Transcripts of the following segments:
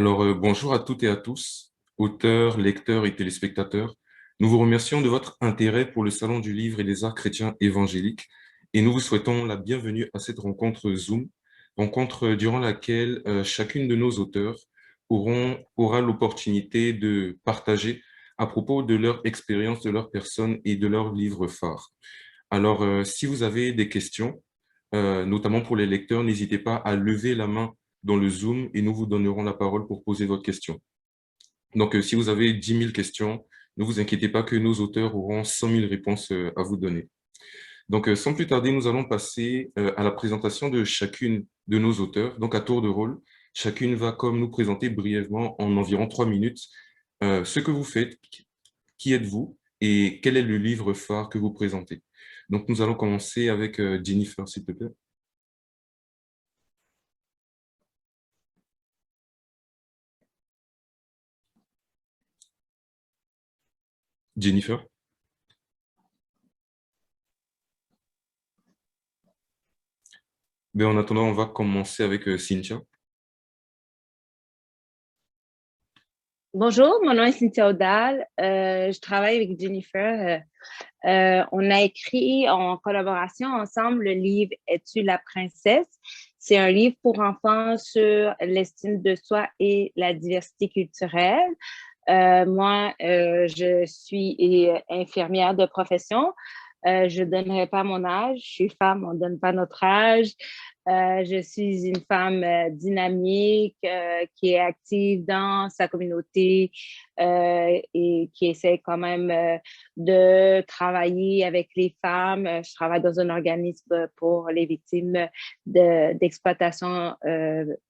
Bonjour à toutes et à tous, auteurs, lecteurs et téléspectateurs. Nous vous remercions de votre intérêt pour le Salon du Livre et des Arts chrétiens évangéliques et nous vous souhaitons la bienvenue à cette rencontre Zoom, rencontre durant laquelle chacune de nos auteurs aura l'opportunité de partager à propos de leur expérience, de leur personne et de leur livre phare. Si vous avez des questions, notamment pour les lecteurs, n'hésitez pas à lever la main dans le Zoom et nous vous donnerons la parole pour poser votre question. Si vous avez 10 000 questions, ne vous inquiétez pas que nos auteurs auront 100 000 réponses à vous donner. Sans plus tarder, nous allons passer à la présentation de chacune de nos auteurs. Donc, à tour de rôle, chacune va comme nous présenter brièvement en environ 3 minutes ce que vous faites, qui êtes-vous et quel est le livre phare que vous présentez. Donc, nous allons commencer avec Jennifer, s'il te plaît. Jennifer. En attendant, on va commencer avec Cynthia. Bonjour, mon nom est Cynthia Audal. Je travaille avec Jennifer. On a écrit en collaboration ensemble le livre « Es-tu la princesse ?» C'est un livre pour enfants sur l'estime de soi et la diversité culturelle. Moi, je suis infirmière de profession. Je ne donnerai pas mon âge. Je suis femme, on ne donne pas notre âge. Je suis une femme dynamique qui est active dans sa communauté et qui essaie quand même de travailler avec les femmes. Je travaille dans un organisme pour les victimes d'exploitation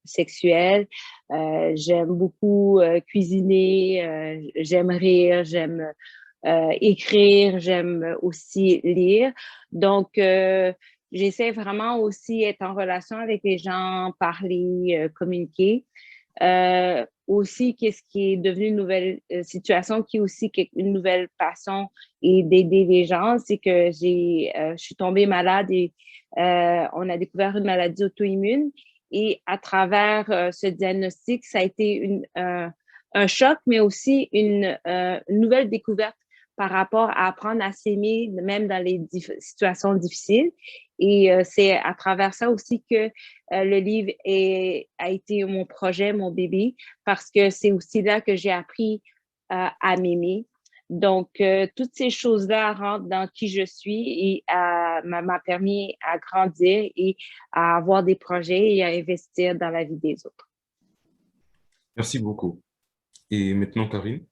sexuelle. J'aime beaucoup cuisiner, j'aime rire, j'aime écrire, j'aime aussi lire. J'essaie vraiment aussi d'être en relation avec les gens, parler, communiquer. Aussi, qu'est-ce qui est devenu une nouvelle situation, qui est aussi une nouvelle passion et d'aider les gens, c'est que je suis tombée malade et on a découvert une maladie auto-immune. Et à travers ce diagnostic, ça a été un choc, mais aussi une nouvelle découverte par rapport à apprendre à s'aimer, même dans les situations difficiles. Et c'est à travers ça aussi que le livre a été mon projet, mon bébé, parce que c'est aussi là que j'ai appris à m'aimer. Toutes ces choses-là rentrent dans qui je suis et m'a permis à grandir et à avoir des projets et à investir dans la vie des autres. Merci beaucoup. Et maintenant, Karine.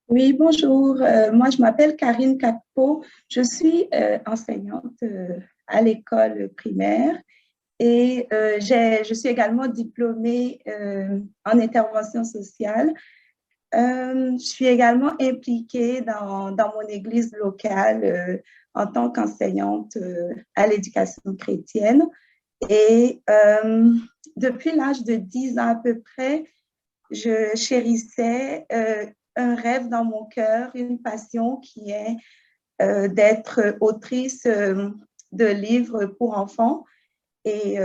Oui, bonjour. Moi, je m'appelle Karine Kakpo. Je suis enseignante à l'école primaire et je suis également diplômée en intervention sociale. Je suis également impliquée dans mon église locale en tant qu'enseignante à l'éducation chrétienne. Et depuis l'âge de 10 ans à peu près, je chérissais un rêve dans mon cœur, une passion qui est d'être autrice de livres pour enfants. Et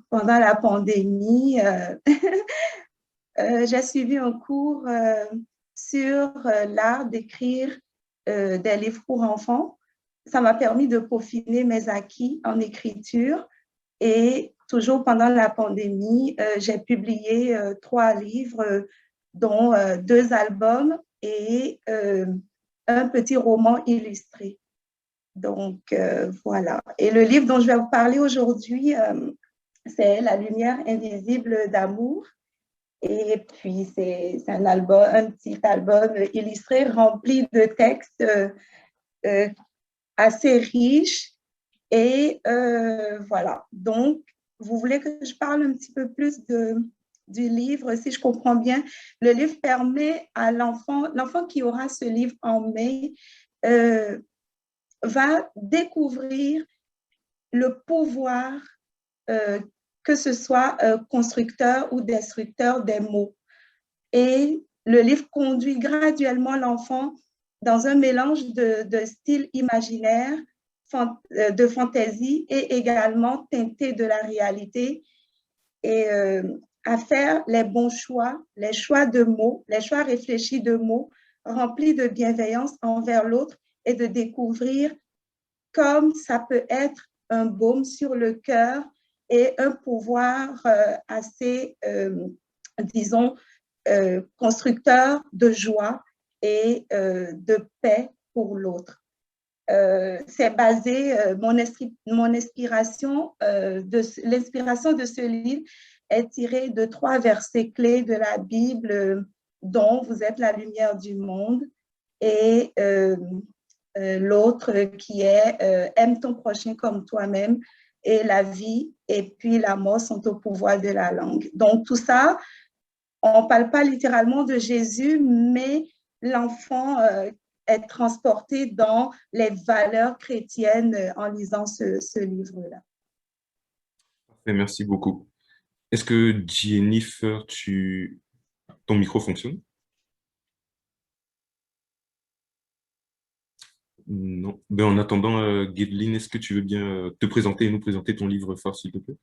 pendant la pandémie, j'ai suivi un cours sur l'art d'écrire des livres pour enfants. Ça m'a permis de peaufiner mes acquis en écriture. Et toujours pendant la pandémie, j'ai publié 3 livres, dont 2 albums et un petit roman illustré. Voilà. Et le livre dont je vais vous parler aujourd'hui, c'est La lumière invisible d'amour. Et puis, c'est un petit album illustré rempli de textes assez riches. Et voilà. Donc, vous voulez que je parle un petit peu plus du livre, si je comprends bien. Le livre permet à l'enfant qui aura ce livre en main, va découvrir le pouvoir, que ce soit constructeur ou destructeur des mots. Et le livre conduit graduellement l'enfant dans un mélange de styles imaginaires, de fantaisie et également teinté de la réalité. Et à faire les bons choix, les choix de mots, les choix réfléchis de mots, remplis de bienveillance envers l'autre et de découvrir comme ça peut être un baume sur le cœur et un pouvoir assez, disons, constructeur de joie et de paix pour l'autre. C'est basé, mon inspiration, l'inspiration de ce livre est tirée de 3 versets clés de la Bible, dont vous êtes la lumière du monde, et l'autre qui est aime ton prochain comme toi-même, et la vie et puis la mort sont au pouvoir de la langue. Donc tout ça, on ne parle pas littéralement de Jésus, mais l'enfant est transporté dans les valeurs chrétiennes en lisant ce livre-là. Parfait, merci beaucoup. Est-ce que Jennifer, ton micro fonctionne? Non. Ben, en attendant, Guédeline, est-ce que tu veux bien te présenter et nous présenter ton livre phare, s'il te plaît?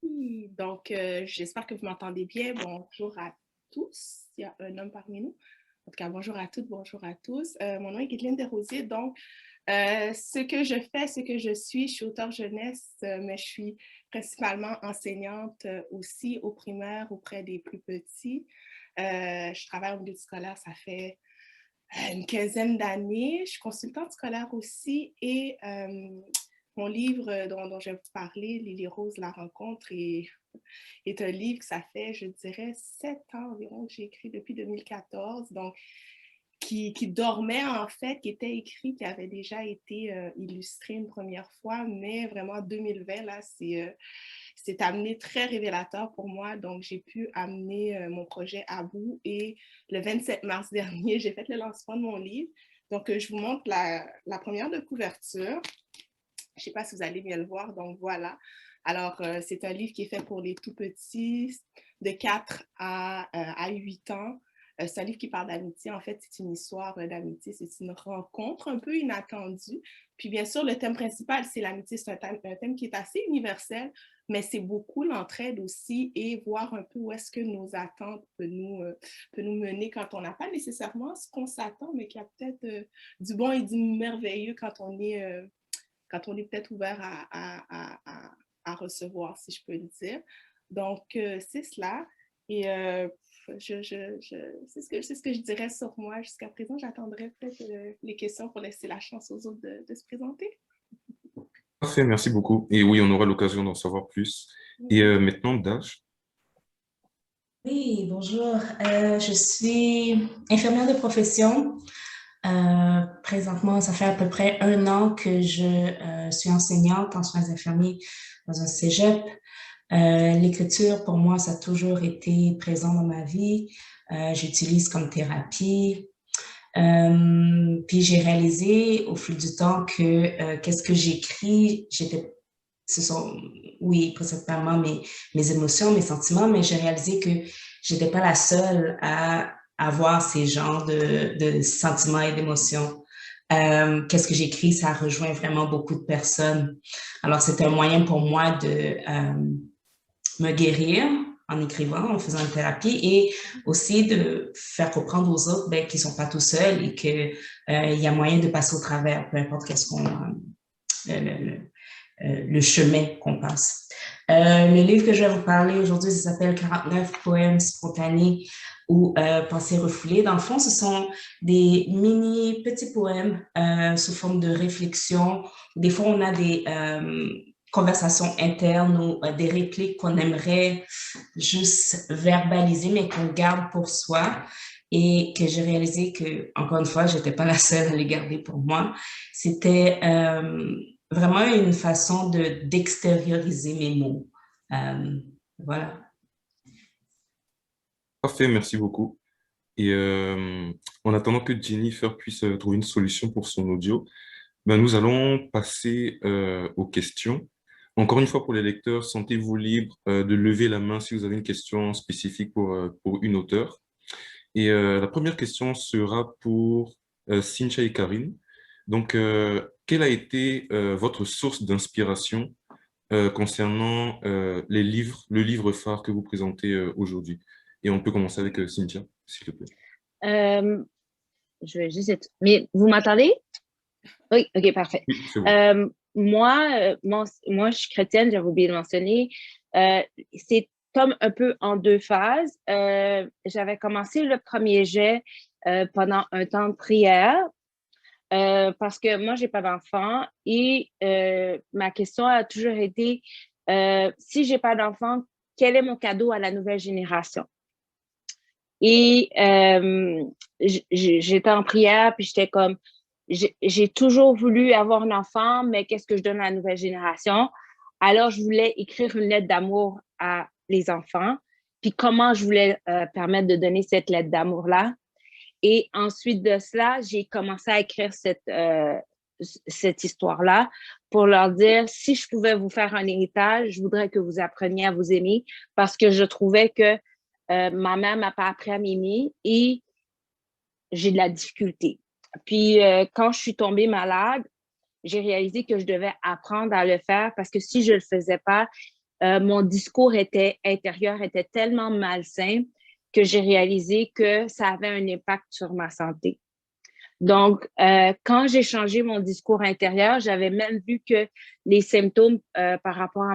Oui, donc j'espère que vous m'entendez bien. Bonjour à tous. Il y a un homme parmi nous. En tout cas, bonjour à toutes, bonjour à tous. Mon nom est Guédeline Desrosiers. Donc, ce que je fais, ce que je suis auteure jeunesse, mais je suis principalement enseignante aussi au primaire auprès des plus petits. Je travaille au milieu scolaire, ça fait une quinzaine d'années. Je suis consultante scolaire aussi et mon livre dont je vais vous parler, Lily Rose, la rencontre, est un livre que ça fait, je dirais, 7 ans environ que j'ai écrit depuis 2014. Donc, qui dormait en fait, qui était écrit, qui avait déjà été illustré une première fois, mais vraiment 2020, là, c'est amené très révélateur pour moi. Donc, j'ai pu amener mon projet à bout et le 27 mars dernier, j'ai fait le lancement de mon livre. Donc, je vous montre la première de couverture. Je ne sais pas si vous allez bien le voir, donc voilà. Alors, c'est un livre qui est fait pour les tout petits, de 4 à 8 ans. C'est un livre qui parle d'amitié. En fait, c'est une histoire d'amitié. C'est une rencontre un peu inattendue. Puis, bien sûr, le thème principal, c'est l'amitié. C'est un thème qui est assez universel, mais c'est beaucoup l'entraide aussi et voir un peu où est-ce que nos attentes peuvent nous mener quand on n'a pas nécessairement ce qu'on s'attend, mais qu'il y a peut-être du bon et du merveilleux quand on est peut-être ouvert à recevoir, si je peux le dire. Donc, c'est cela. Et c'est ce que je dirais sur moi jusqu'à présent. J'attendrai peut-être les questions pour laisser la chance aux autres de se présenter. Parfait, merci beaucoup. Et oui, on aura l'occasion d'en savoir plus. Et maintenant, Dash. Oui, bonjour. Je suis infirmière de profession. Présentement, ça fait à peu près 1 an que je suis enseignante en soins infirmiers dans un cégep. L'écriture, pour moi, ça a toujours été présent dans ma vie. J'utilise comme thérapie. Puis j'ai réalisé au fil du temps que qu'est-ce que j'écris, oui, principalement mes émotions, mes sentiments, mais j'ai réalisé que j'étais pas la seule à avoir ces genres de sentiments et d'émotions. Qu'est-ce que j'écris, ça rejoint vraiment beaucoup de personnes. Alors, c'était un moyen pour moi de me guérir en écrivant, en faisant une thérapie et aussi de faire comprendre aux autres qu'ils ne sont pas tout seuls et qu'il y a moyen de passer au travers, peu importe le chemin qu'on passe. Le livre que je vais vous parler aujourd'hui, ça s'appelle 49 poèmes spontanés ou pensées refoulées. Dans le fond, ce sont des mini petits poèmes sous forme de réflexion. Des fois, on a des conversations internes ou des répliques qu'on aimerait juste verbaliser, mais qu'on garde pour soi. Et que j'ai réalisé que, encore une fois, j'étais pas la seule à les garder pour moi. C'était vraiment une façon d'extérioriser mes mots. Voilà. Parfait, merci beaucoup. Et en attendant que Jennifer puisse trouver une solution pour son audio, ben, nous allons passer aux questions. Encore une fois, pour les lecteurs, sentez-vous libre de lever la main si vous avez une question spécifique pour une auteure. Et la première question sera pour Cynthia et Karine. Donc, quelle a été votre source d'inspiration concernant le livre phare que vous présentez aujourd'hui. Et on peut commencer avec Cynthia, s'il te plaît. Je vais juste être... Mais vous m'entendez? Oui, OK, parfait. Oui, c'est bon. Moi, je suis chrétienne, j'avais oublié de mentionner. C'est comme un peu en deux phases. J'avais commencé le premier jet pendant un temps de prière parce que moi, j'ai pas d'enfant et ma question a toujours été si j'ai pas d'enfant, quel est mon cadeau à la nouvelle génération? Et j'étais en prière, puis j'étais comme, j'ai toujours voulu avoir un enfant, mais qu'est-ce que je donne à la nouvelle génération? Alors, je voulais écrire une lettre d'amour à les enfants, puis comment je voulais permettre de donner cette lettre d'amour-là. Et ensuite de cela, j'ai commencé à écrire cette histoire-là pour leur dire, si je pouvais vous faire un héritage, je voudrais que vous appreniez à vous aimer parce que je trouvais que ma mère m'a pas appris à m'aimer et j'ai de la difficulté. Puis quand je suis tombée malade, j'ai réalisé que je devais apprendre à le faire parce que si je le faisais pas, mon discours intérieur était tellement malsain que j'ai réalisé que ça avait un impact sur ma santé. Donc, quand j'ai changé mon discours intérieur, j'avais même vu que les symptômes par rapport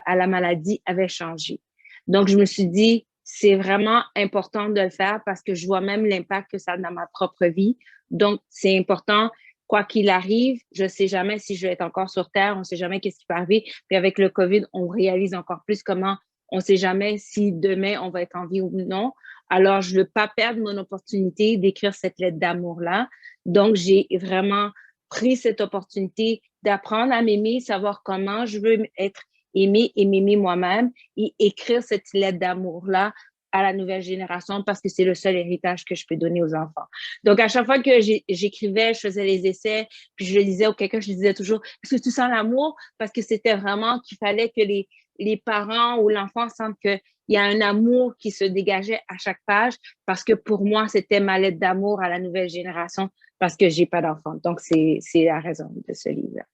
à la maladie avaient changé. Donc, je me suis dit, c'est vraiment important de le faire parce que je vois même l'impact que ça a dans ma propre vie. Donc, c'est important, quoi qu'il arrive, je ne sais jamais si je vais être encore sur Terre, on ne sait jamais qu'est-ce qui peut arriver. Puis avec le COVID, on réalise encore plus comment on ne sait jamais si demain on va être en vie ou non. Alors, je ne veux pas perdre mon opportunité d'écrire cette lettre d'amour-là. Donc, j'ai vraiment pris cette opportunité d'apprendre à m'aimer, savoir comment je veux être aimée et m'aimer moi-même et écrire cette lettre d'amour-là à la nouvelle génération parce que c'est le seul héritage que je peux donner aux enfants. Donc, à chaque fois que j'écrivais, je faisais les essais, puis je le disais au quelqu'un, je lui disais toujours, est-ce que tu sens l'amour? Parce que c'était vraiment qu'il fallait que les parents ou l'enfant sentent qu'il y a un amour qui se dégageait à chaque page parce que pour moi, c'était ma lettre d'amour à la nouvelle génération parce que j'ai pas d'enfant. Donc, c'est la raison de ce livre-là.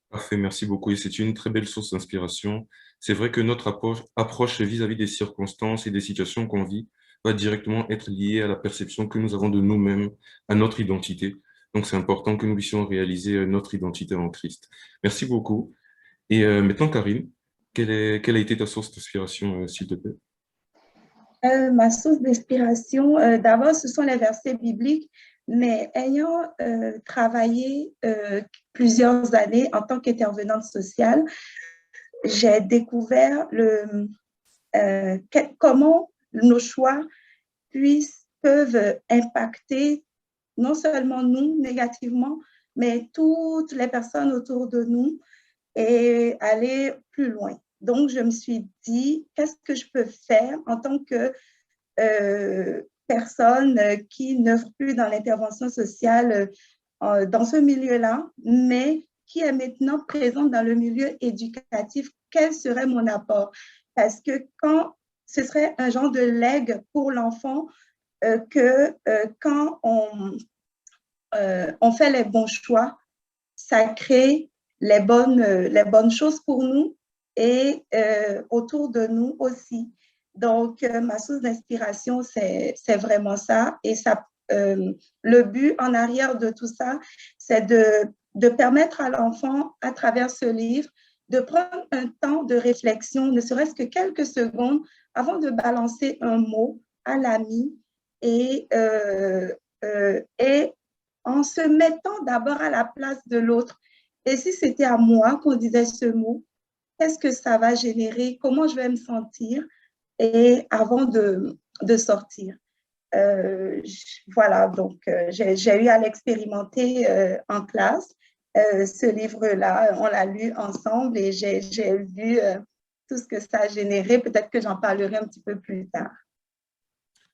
Parfait, merci beaucoup. Et c'est une très belle source d'inspiration. C'est vrai que notre approche vis-à-vis des circonstances et des situations qu'on vit va directement être liée à la perception que nous avons de nous-mêmes, à notre identité. Donc, c'est important que nous puissions réaliser notre identité en Christ. Merci beaucoup. Et maintenant, Karine, quelle a été ta source d'inspiration, s'il te plaît? Ma source d'inspiration, d'abord, ce sont les versets bibliques, mais ayant travaillé plusieurs années en tant qu'intervenante sociale, j'ai découvert comment nos choix peuvent impacter non seulement nous négativement, mais toutes les personnes autour de nous et aller plus loin. Donc, je me suis dit, qu'est-ce que je peux faire en tant que personne qui n'œuvre plus dans l'intervention sociale dans ce milieu-là, mais qui est maintenant présente dans le milieu éducatif, quel serait mon apport? Parce que quand ce serait un genre de legs pour l'enfant quand on fait les bons choix, ça crée les bonnes choses pour nous et autour de nous aussi. Donc, ma source d'inspiration, c'est vraiment ça. Et le but en arrière de tout ça, c'est de permettre à l'enfant, à travers ce livre, de prendre un temps de réflexion, ne serait-ce que quelques secondes, avant de balancer un mot à l'ami et en se mettant d'abord à la place de l'autre. Et si c'était à moi qu'on disait ce mot, qu'est-ce que ça va générer? Comment je vais me sentir? Et avant de sortir. Voilà, donc j'ai eu à l'expérimenter en classe. Ce livre-là, on l'a lu ensemble et j'ai vu tout ce que ça a généré. Peut-être que j'en parlerai un petit peu plus tard.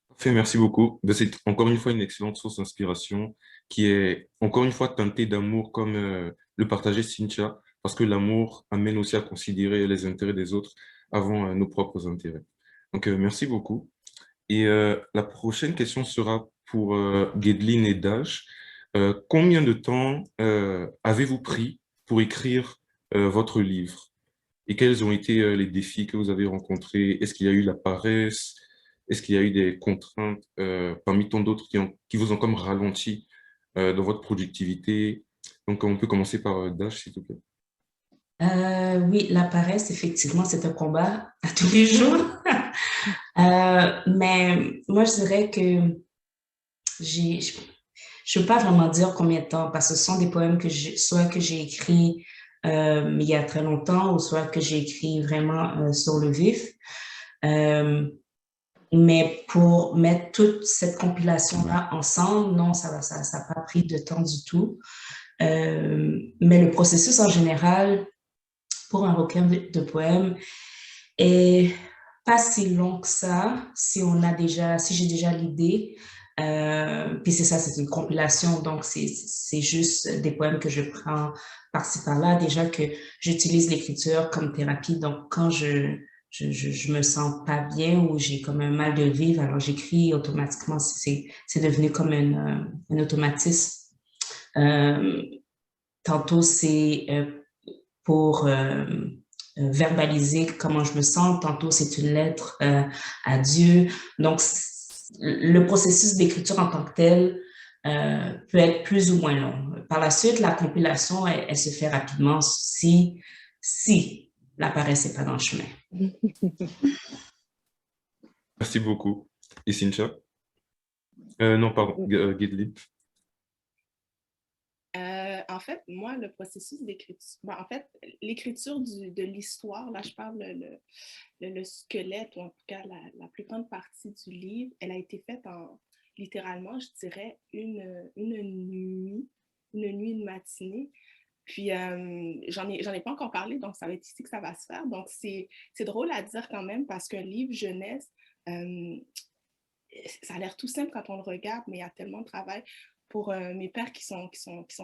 Parfait, merci beaucoup. Ben, c'est encore une fois une excellente source d'inspiration qui est encore une fois teintée d'amour comme le partageait Cynthia, parce que l'amour amène aussi à considérer les intérêts des autres avant nos propres intérêts. Donc, merci beaucoup. Et la prochaine question sera pour Guedeline et Dash. Combien de temps avez-vous pris pour écrire votre livre? Et quels ont été les défis que vous avez rencontrés? Est-ce qu'il y a eu la paresse? Est-ce qu'il y a eu des contraintes parmi tant d'autres qui vous ont comme ralenti dans votre productivité? Donc, on peut commencer par Dash, s'il te plaît. Oui, la paresse, effectivement, c'est un combat à tous les jours. Mais moi, je dirais que je ne peux pas vraiment dire combien de temps, parce que ce sont des poèmes soit que j'ai écrits il y a très longtemps, ou soit que j'ai écrit vraiment sur le vif. Mais pour mettre toute cette compilation-là ensemble, non, ça n'a pas pris de temps du tout. Mais le processus en général, pour un recueil de poèmes, est pas si long que ça, si j'ai déjà l'idée. Puis c'est ça, c'est une compilation, donc c'est juste des poèmes que je prends par-ci par-là. Déjà que j'utilise l'écriture comme thérapie, donc quand je me sens pas bien ou j'ai comme un mal de vivre, alors j'écris automatiquement. C'est devenu comme un automatisme. Tantôt, c'est pour verbaliser comment je me sens. Tantôt, c'est une lettre à Dieu. Donc, le processus d'écriture en tant que tel peut être plus ou moins long. Par la suite, la compilation, elle se fait rapidement si la paresse n'est pas dans le chemin. Merci beaucoup. Et Cynthia? Non, pardon, Guédeline. En fait, moi, le processus d'écriture, en fait, l'écriture de l'histoire, là, je parle le squelette, ou en tout cas la plus grande partie du livre, elle a été faite en, littéralement, je dirais, nuit, une matinée. Puis, j'en ai pas encore parlé, donc ça va être ici que ça va se faire. Donc, c'est drôle à dire quand même, parce qu'un livre jeunesse, ça a l'air tout simple quand on le regarde, mais il y a tellement de travail. Pour mes pères qui sont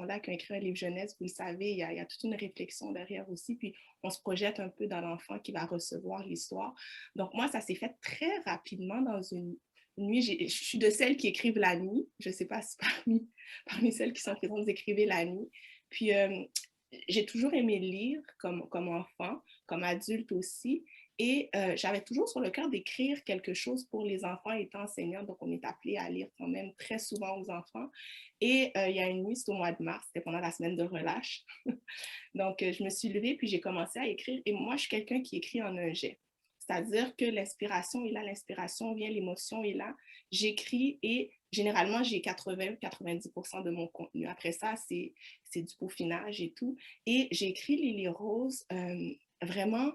là, qui ont écrit un livre jeunesse, vous le savez, il y a toute une réflexion derrière aussi, puis on se projette un peu dans l'enfant qui va recevoir l'histoire. Donc moi, ça s'est fait très rapidement dans une nuit. Je suis de celles qui écrivent la nuit. Je ne sais pas si parmi celles qui sont présentes, vous écrivez la nuit. Puis j'ai toujours aimé lire comme enfant, comme adulte aussi. Et j'avais toujours sur le cœur d'écrire quelque chose pour les enfants étant enseignante. Donc, on est appelé à lire quand même très souvent aux enfants. Et il y a une nuit, c'était au mois de mars, c'était pendant la semaine de relâche. Donc, je me suis levée, puis j'ai commencé à écrire. Et moi, je suis quelqu'un qui écrit en un jet. C'est-à-dire que l'inspiration est là, l'inspiration vient, l'émotion est là. J'écris et généralement, j'ai 80-90% de mon contenu. Après ça, c'est du peaufinage et tout. Et j'ai écrit Lily Rose vraiment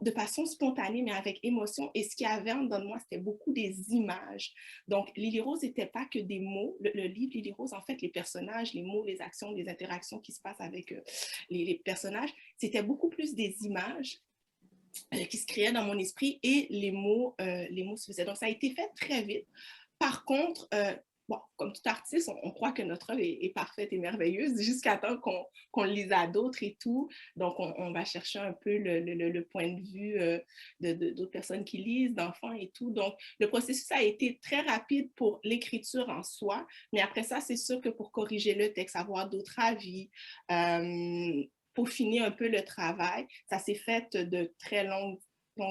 de façon spontanée, mais avec émotion. Et ce qu'il y avait en dedans de moi, c'était beaucoup des images. Donc, Lily Rose n'était pas que des mots. Le livre Lily Rose, en fait, les personnages, les mots, les actions, les interactions qui se passent avec les personnages, c'était beaucoup plus des images qui se créaient dans mon esprit et les mots se faisaient. Donc, ça a été fait très vite. Par contre, bon, comme tout artiste, on croit que notre œuvre est parfaite et merveilleuse jusqu'à temps qu'on le lise à d'autres et tout. Donc, on va chercher un peu le point de vue d'autres personnes qui lisent, d'enfants et tout. Donc, le processus a été très rapide pour l'écriture en soi, mais après ça, c'est sûr que pour corriger le texte, avoir d'autres avis, peaufiner un peu le travail, ça s'est fait de très longue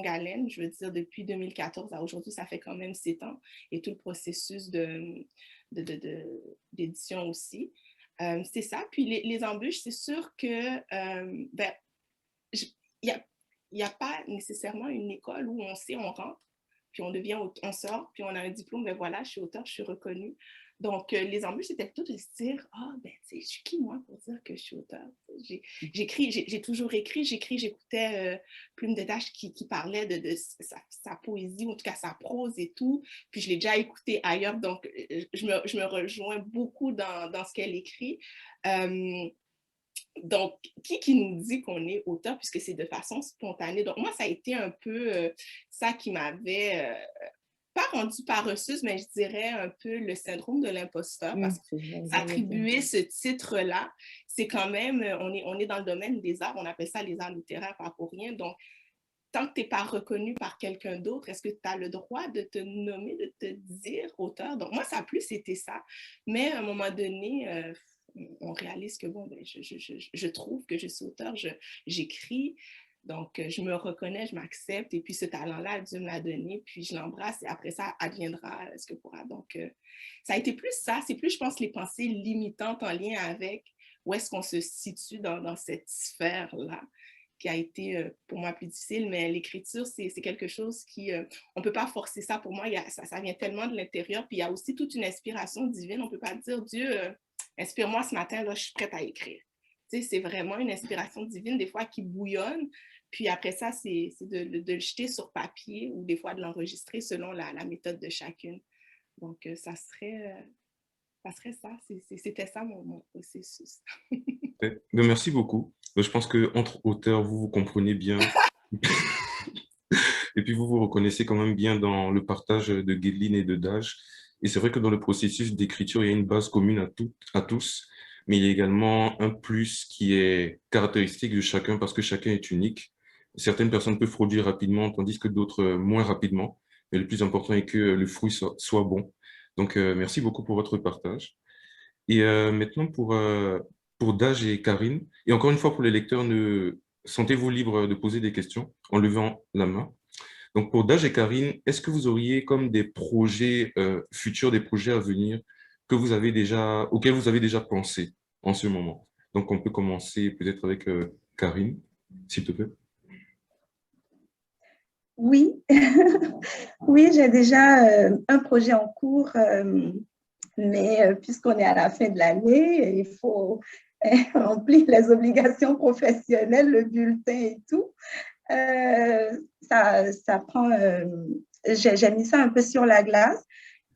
haleine, je veux dire, depuis 2014 à aujourd'hui, ça fait quand même 7 ans, et tout le processus d'édition aussi. C'est ça. Puis les embûches, c'est sûr que il n'y a pas nécessairement une école où on sait, on rentre, puis on sort, puis on a un diplôme, ben voilà, je suis auteur, je suis reconnue. Donc, les embûches, c'était plutôt de se dire, ben, tu sais, je suis qui, moi, pour dire que je suis auteur? J'ai toujours écrit, j'écoutais Plume de Tâche qui parlait de sa poésie, ou en tout cas sa prose et tout, puis je l'ai déjà écouté ailleurs, donc je me rejoins beaucoup dans ce qu'elle écrit. Donc, qui nous dit qu'on est auteur, puisque c'est de façon spontanée? Donc, moi, ça a été un peu ça qui m'avait pas rendue paresseuse, mais je dirais un peu le syndrome de l'imposteur, parce que s'attribuer ce titre-là, c'est quand même, on est dans le domaine des arts, on appelle ça les arts littéraires, pas pour rien. Donc, tant que tu n'es pas reconnu par quelqu'un d'autre, est-ce que tu as le droit de te nommer, de te dire auteur? Donc, moi, ça a plus été ça. Mais à un moment donné, on réalise que, bon, ben, je trouve que je suis auteur, j'écris. Donc, je me reconnais, je m'accepte, et puis ce talent-là, Dieu me l'a donné, puis je l'embrasse, et après ça, adviendra ce que pourra. Donc, ça a été plus ça, c'est plus, je pense, les pensées limitantes en lien avec où est-ce qu'on se situe dans cette sphère-là, qui a été pour moi plus difficile, mais l'écriture, c'est quelque chose qui, on ne peut pas forcer ça. Pour moi, ça vient tellement de l'intérieur, puis il y a aussi toute une inspiration divine. On ne peut pas dire, Dieu, inspire-moi ce matin, là, je suis prête à écrire. C'est vraiment une inspiration divine, des fois, qui bouillonne. Puis après ça, c'est de le jeter sur papier ou des fois de l'enregistrer selon la méthode de chacune. Donc, ça serait ça. C'était ça mon processus. Merci beaucoup. Je pense qu'entre auteurs, vous vous comprenez bien. Et puis, vous vous reconnaissez quand même bien dans le partage de Guedeline et de Daj. Et c'est vrai que dans le processus d'écriture, il y a une base commune à tous, mais il y a également un plus qui est caractéristique de chacun parce que chacun est unique. Certaines personnes peuvent produire rapidement, tandis que d'autres moins rapidement. Mais le plus important est que le fruit soit bon. Donc, merci beaucoup pour votre partage. Et maintenant, pour Daj et Karine, et encore une fois pour les lecteurs, sentez-vous libre de poser des questions en levant la main. Donc, pour Daj et Karine, est-ce que vous auriez comme des projets futurs, des projets à venir auxquels vous avez déjà pensé en ce moment? Donc, on peut commencer peut-être avec Karine, s'il te plaît. Oui, oui, j'ai déjà un projet en cours, mais puisqu'on est à la fin de l'année, il faut remplir les obligations professionnelles, le bulletin et tout. Ça prend, j'ai mis ça un peu sur la glace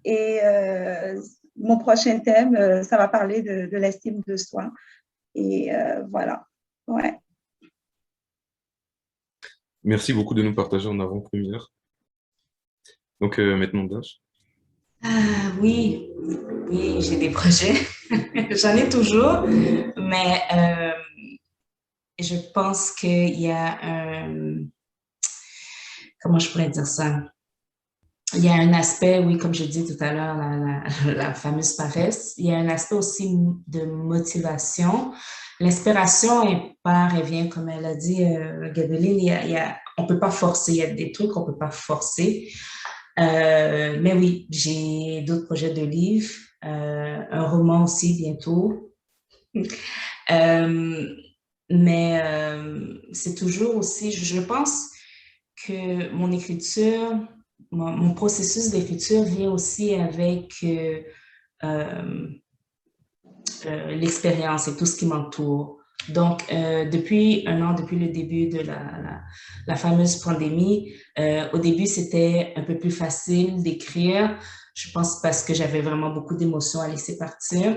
et mon prochain thème, ça va parler de l'estime de soi. Et voilà, ouais. Merci beaucoup de nous partager en avant-première. Donc, maintenant, Daj. Oui, oui, j'ai des projets. J'en ai toujours, mais je pense qu'il y a un... Comment je pourrais dire ça? Il y a un aspect, oui, comme je dis tout à l'heure, la fameuse paresse. Il y a un aspect aussi de motivation. L'inspiration, elle vient, comme elle a dit, Gadeline, on ne peut pas forcer. Il y a des trucs qu'on ne peut pas forcer. Mais oui, j'ai d'autres projets de livres, un roman aussi bientôt. Mais c'est toujours aussi, je pense que mon écriture, mon processus d'écriture vient aussi avec l'expérience et tout ce qui m'entoure. Donc, depuis un an, depuis le début de la fameuse pandémie, au début, c'était un peu plus facile d'écrire. Je pense parce que j'avais vraiment beaucoup d'émotions à laisser partir.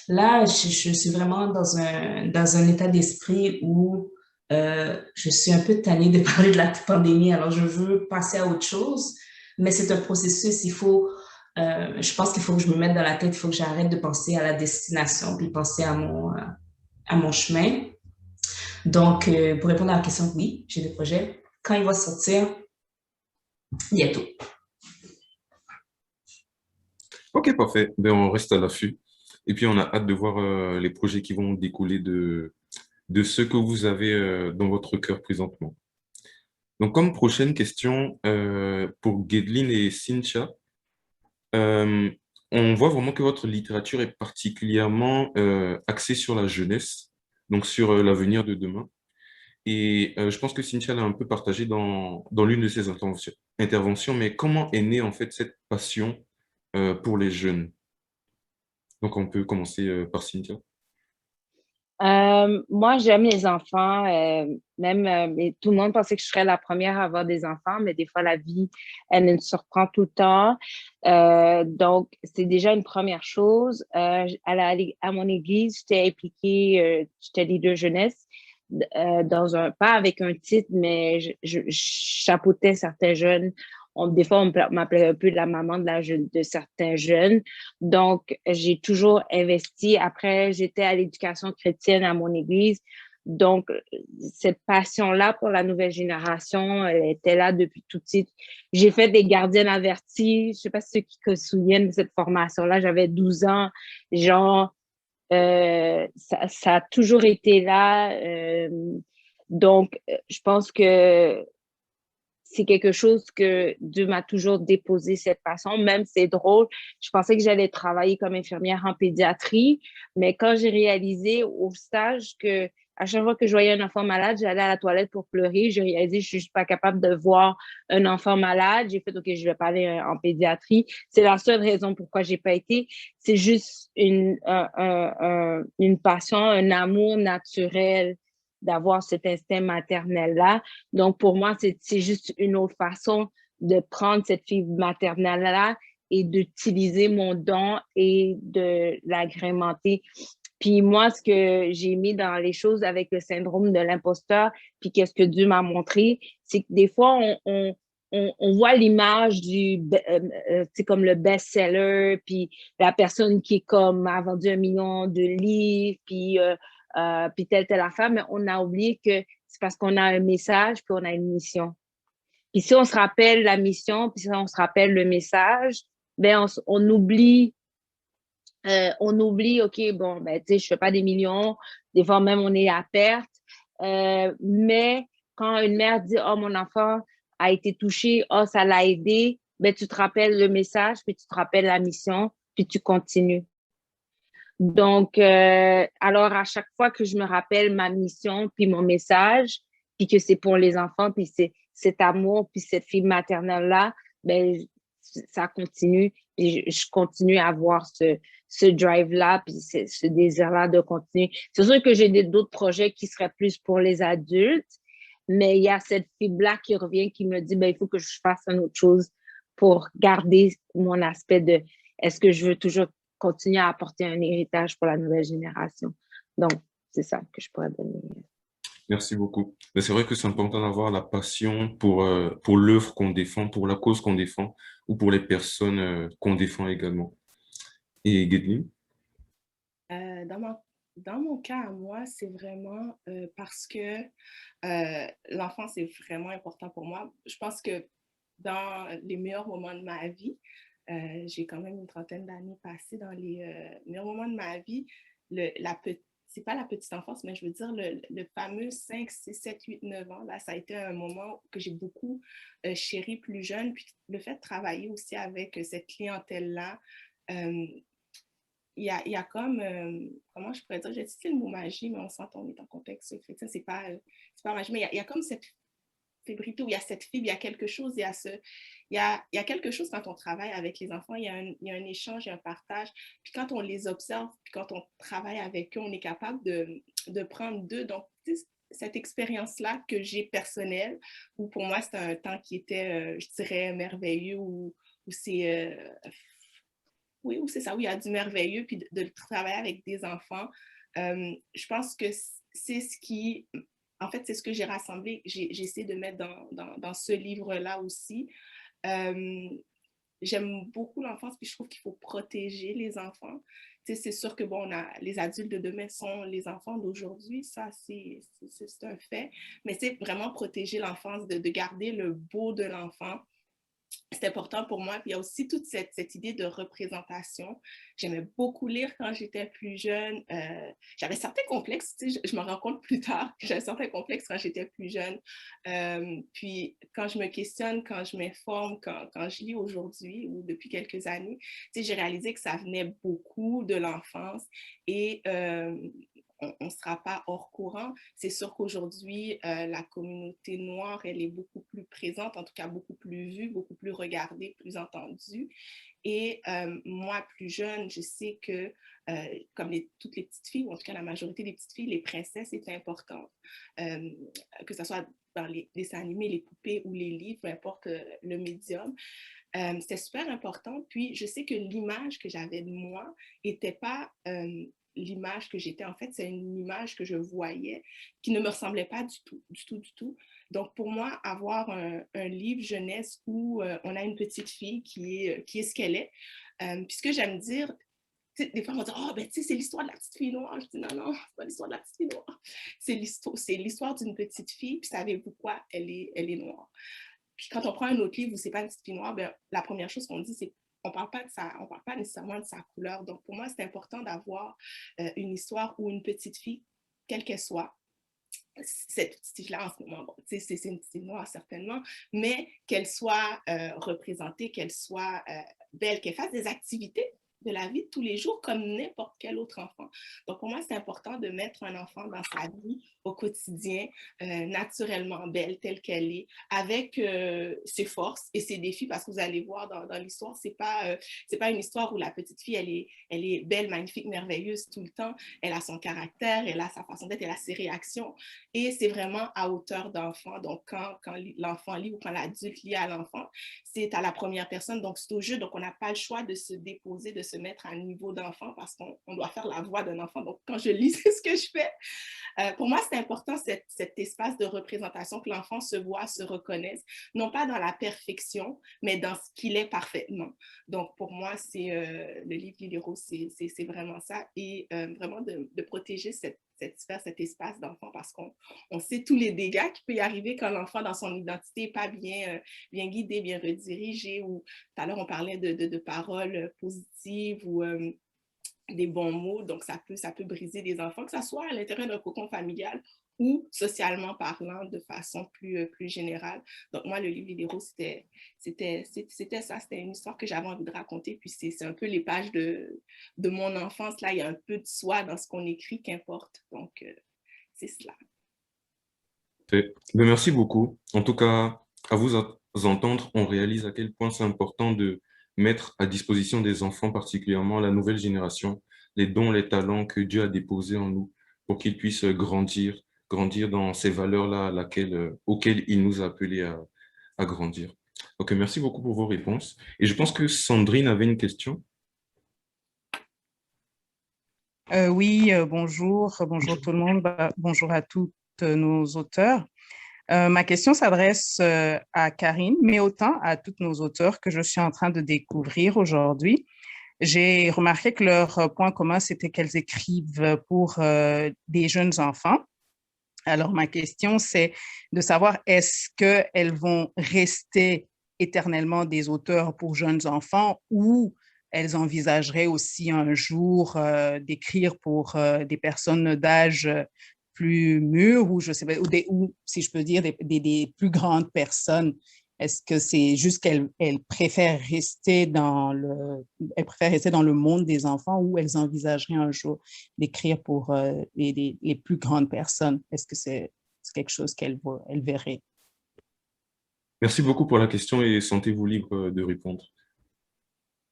Là, je suis vraiment dans un état d'esprit où je suis un peu tannée de parler de la pandémie. Alors, je veux passer à autre chose, mais c'est un processus. Je pense qu'il faut que je me mette dans la tête, il faut que j'arrête de penser à la destination, puis penser à mon chemin. Donc, pour répondre à la question, oui, j'ai des projets. Quand il va sortir, bientôt. Ok, parfait. Ben, on reste à l'affût. Et puis, on a hâte de voir les projets qui vont découler de ce que vous avez dans votre cœur présentement. Donc, comme prochaine question pour Guedeline et Cynthia, euh, on voit vraiment que votre littérature est particulièrement axée sur la jeunesse, donc sur l'avenir de demain. Et je pense que Cynthia l'a un peu partagé dans l'une de ses interventions, mais comment est née en fait cette passion pour les jeunes? Donc, on peut commencer par Cynthia. Moi, j'aime les enfants. Mais tout le monde pensait que je serais la première à avoir des enfants, mais des fois, la vie, elle nous surprend tout le temps. Donc, c'est déjà une première chose. À mon église, j'étais impliquée, j'étais leader jeunesse, pas avec un titre, mais je chapeautais certains jeunes. Des fois, on m'appelait un peu la maman de certains jeunes. Donc, j'ai toujours investi. Après, j'étais à l'éducation chrétienne à mon église. Donc, cette passion-là pour la nouvelle génération, elle était là depuis tout petit. J'ai fait des gardiennes averties. Je ne sais pas ceux qui se souviennent de cette formation-là. J'avais 12 ans. Genre, ça a toujours été là. Donc, je pense que c'est quelque chose que Dieu m'a toujours déposé cette passion. Même c'est drôle, je pensais que j'allais travailler comme infirmière en pédiatrie, mais quand j'ai réalisé au stage que à chaque fois que je voyais un enfant malade, j'allais à la toilette pour pleurer. J'ai réalisé que je suis juste pas capable de voir un enfant malade. J'ai fait, OK, je vais pas aller en pédiatrie. C'est la seule raison pourquoi j'ai pas été. C'est juste une passion, un amour naturel d'avoir cet instinct maternel-là. Donc, pour moi, c'est juste une autre façon de prendre cette fibre maternelle-là et d'utiliser mon don et de l'agrémenter. Puis moi, ce que j'ai mis dans les choses avec le syndrome de l'imposteur, puis qu'est-ce que Dieu m'a montré, c'est que des fois, on voit l'image c'est comme le best-seller, puis la personne qui est comme a vendu 1 million de livres, puis telle affaire, mais on a oublié que c'est parce qu'on a un message, puis on a une mission. Puis si on se rappelle la mission, puis si on se rappelle le message, ben on oublie, OK, bon, ben, tu sais, je fais pas des millions, des fois même on est à perte, mais quand une mère dit, oh, mon enfant a été touché, oh, ça l'a aidé, ben, tu te rappelles le message, puis tu te rappelles la mission, puis tu continues. Donc, alors à chaque fois que je me rappelle ma mission, puis mon message, puis que c'est pour les enfants, puis c'est cet amour, puis cette fibre maternelle-là, ben, ça continue. Et je continue à avoir ce drive-là, puis ce désir-là de continuer. C'est sûr que j'ai d'autres projets qui seraient plus pour les adultes, mais il y a cette fibre-là qui revient, qui me dit, ben, il faut que je fasse une autre chose pour garder mon aspect de est-ce que je veux toujours continuer à apporter un héritage pour la nouvelle génération. Donc, c'est ça que je pourrais donner. Merci beaucoup. Mais c'est vrai que c'est important d'avoir la passion pour l'œuvre qu'on défend, pour la cause qu'on défend, ou pour les personnes qu'on défend également. Et Guédeline? Euh, dans, mon, dans mon cas à moi, c'est vraiment parce que l'enfance est vraiment important pour moi. Je pense que dans les meilleurs moments de ma vie, j'ai quand même une trentaine d'années passées dans les meilleurs moments de ma vie. C'est pas la petite enfance, mais je veux dire le fameux 5, 6, 7, 8, 9 ans. Là, ça a été un moment que j'ai beaucoup chéri plus jeune. Puis le fait de travailler aussi avec cette clientèle-là, euh, il y a comme, comment je pourrais dire, j'ai utilisé le mot magie, mais on s'entend, on est en contexte chrétien, c'est pas magie, mais il y a comme cette fébrilité, où il y a cette fibre, il y a quelque chose, il y a quelque chose quand on travaille avec les enfants, il y a un échange, il y a un partage, puis quand on les observe, puis quand on travaille avec eux, on est capable de prendre d'eux, donc cette expérience-là que j'ai personnelle, où pour moi c'était un temps qui était, je dirais, merveilleux, où c'est oui, ou c'est ça, oui, il y a du merveilleux, puis de travailler avec des enfants. Je pense que c'est ce qui, en fait, c'est ce que j'ai rassemblé, j'ai essayé de mettre dans ce livre-là aussi. Euh, J'aime beaucoup l'enfance, puis je trouve qu'il faut protéger les enfants. Tu sais, c'est sûr que, bon, les adultes de demain sont les enfants d'aujourd'hui, ça, c'est un fait, mais c'est vraiment protéger l'enfance, de garder le beau de l'enfant. C'est important pour moi. Puis il y a aussi toute cette idée de représentation. J'aimais beaucoup lire quand j'étais plus jeune. J'avais certains complexes, tu sais, je me rends compte plus tard que j'avais certains complexes quand j'étais plus jeune. Puis quand je me questionne, quand je m'informe, quand je lis aujourd'hui ou depuis quelques années, tu sais, j'ai réalisé que ça venait beaucoup de l'enfance et on ne sera pas hors courant. C'est sûr qu'aujourd'hui, la communauté noire, elle est beaucoup plus présente, en tout cas beaucoup plus vue, beaucoup plus regardée, plus entendue. Et moi, plus jeune, je sais que, comme toutes les petites filles, ou en tout cas la majorité des petites filles, les princesses étaient importantes. Que ce soit dans les dessins animés, les poupées ou les livres, peu importe le médium. C'était super important. Puis, je sais que l'image que j'avais de moi n'était pas l'image que j'étais. En fait, c'est une image que je voyais qui ne me ressemblait pas du tout, du tout, du tout. Donc, pour moi, avoir un livre jeunesse où on a une petite fille qui est ce qu'elle est, puis ce que j'aime dire, des fois, on va dire, oh, ben, tu sais, c'est l'histoire de la petite fille noire. Je dis, non, non, c'est pas l'histoire de la petite fille noire. C'est l'histoire d'une petite fille, puis savez-vous quoi? Elle est noire. Puis quand on prend un autre livre où c'est pas une petite fille noire, ben, la première chose qu'on dit, c'est on parle pas nécessairement de sa couleur. Donc, pour moi, c'est important d'avoir une histoire où une petite fille, quelle qu'elle soit, cette petite fille-là en ce moment, bon, c'est une petite noire certainement, mais qu'elle soit représentée, qu'elle soit belle, qu'elle fasse des activités de la vie de tous les jours comme n'importe quel autre enfant. Donc, pour moi, c'est important de mettre un enfant dans sa vie au quotidien, naturellement belle, telle qu'elle est, avec ses forces et ses défis, parce que vous allez voir dans l'histoire, c'est pas une histoire où la petite fille, elle est belle, magnifique, merveilleuse tout le temps. Elle a son caractère, elle a sa façon d'être, elle a ses réactions. Et c'est vraiment à hauteur d'enfant. Donc, quand l'enfant lit ou quand l'adulte lit à l'enfant, c'est à la première personne, donc c'est au jeu. Donc, on n'a pas le choix de se déposer, de se mettre à un niveau d'enfant parce qu'on doit faire la voix d'un enfant. Donc, quand je lis, c'est ce que je fais. Pour moi, c'est important cet espace de représentation, que l'enfant se voit, se reconnaisse, non pas dans la perfection, mais dans ce qu'il est parfaitement. Donc, pour moi, c'est le livre Lily Rose, c'est vraiment ça. Et vraiment de protéger cette sphère, cet espace d'enfant, parce qu'on sait tous les dégâts qui peuvent y arriver quand l'enfant, dans son identité, n'est pas bien guidé, bien redirigé. Ou tout à l'heure, on parlait de paroles positives ou des bons mots. Donc, ça peut briser des enfants, que ce soit à l'intérieur d'un cocon familial ou socialement parlant de façon plus générale. Donc, moi, le livre Lily Rose, c'était ça. C'était une histoire que j'avais envie de raconter. Puis, c'est un peu les pages de mon enfance. Là, il y a un peu de soi dans ce qu'on écrit, qu'importe. Donc, c'est cela. Merci beaucoup. En tout cas, à vous entendre, on réalise à quel point c'est important de mettre à disposition des enfants, particulièrement la nouvelle génération, les dons, les talents que Dieu a déposés en nous pour qu'ils puissent grandir dans ces valeurs-là auxquelles il nous a appelés à grandir. Donc, merci beaucoup pour vos réponses. Et je pense que Sandrine avait une question. Oui, bonjour tout le monde, bonjour à tous nos auteurs. Ma question s'adresse à Karine, mais autant à tous nos auteurs que je suis en train de découvrir aujourd'hui. J'ai remarqué que leur point commun, c'était qu'elles écrivent pour des jeunes enfants. Alors, ma question, c'est de savoir, est-ce qu'elles vont rester éternellement des auteurs pour jeunes enfants ou elles envisageraient aussi un jour d'écrire pour des personnes d'âge plus mûres ou, je sais pas, ou si je peux dire, des plus grandes personnes? Est-ce que c'est juste qu'elles préfèrent rester elles préfèrent rester dans le monde des enfants ou elles envisageraient un jour d'écrire pour les plus grandes personnes? Est-ce que c'est quelque chose qu'elles verraient? Merci beaucoup pour la question et sentez-vous libre de répondre.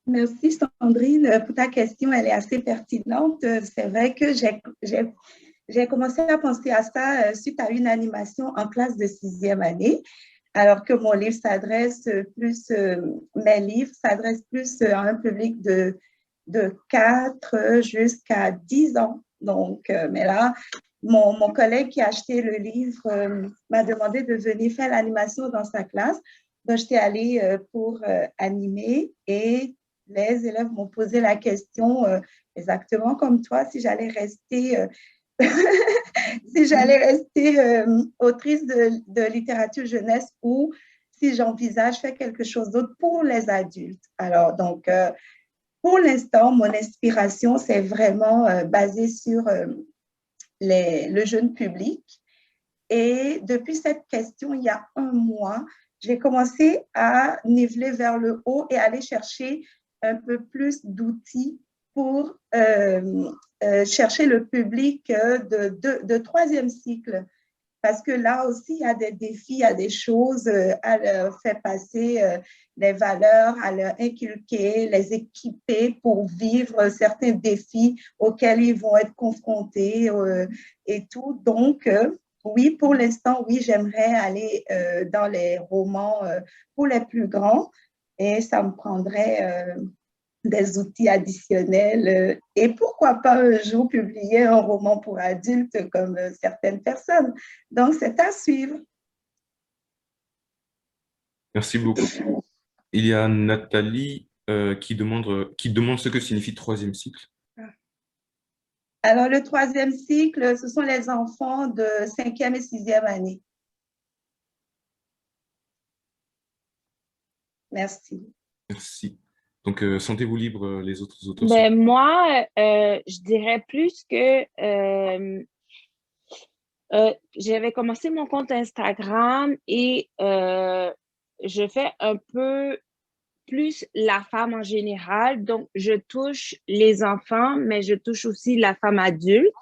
Merci Sandrine pour ta question, elle est assez pertinente. C'est vrai que j'ai commencé à penser à ça suite à une animation en classe de 6e année, alors que mon livre s'adresse plus, mes livres s'adressent plus à un public de 4 jusqu'à 10 ans. Donc, mais là, mon collègue qui a acheté le livre m'a demandé de venir faire l'animation dans sa classe. Donc, j'étais allée pour animer et les élèves m'ont posé la question exactement comme toi, si j'allais rester autrice de littérature jeunesse ou si j'envisage faire quelque chose d'autre pour les adultes. Alors, donc, pour l'instant, mon inspiration, c'est vraiment basée sur le jeune public. Et depuis cette question, il y a un mois, j'ai commencé à niveler vers le haut et aller chercher un peu plus d'outils pour chercher le public de 3e cycle. Parce que là aussi, il y a des défis, il y a des choses à leur faire passer, des valeurs, à leur inculquer, les équiper pour vivre certains défis auxquels ils vont être confrontés et tout. Donc, oui, pour l'instant, oui, j'aimerais aller dans les romans pour les plus grands et ça me prendrait des outils additionnels et pourquoi pas un jour publier un roman pour adultes comme certaines personnes. Donc, c'est à suivre. Merci beaucoup. Il y a Nathalie qui demande ce que signifie 3e cycle. Alors, le 3e cycle, ce sont les enfants de 5e et 6e année. Merci. Merci. Donc, sentez-vous libre, les autres auteurs. Moi, je dirais plus que J'avais commencé mon compte Instagram et je fais un peu plus la femme en général. Donc, je touche les enfants, mais je touche aussi la femme adulte.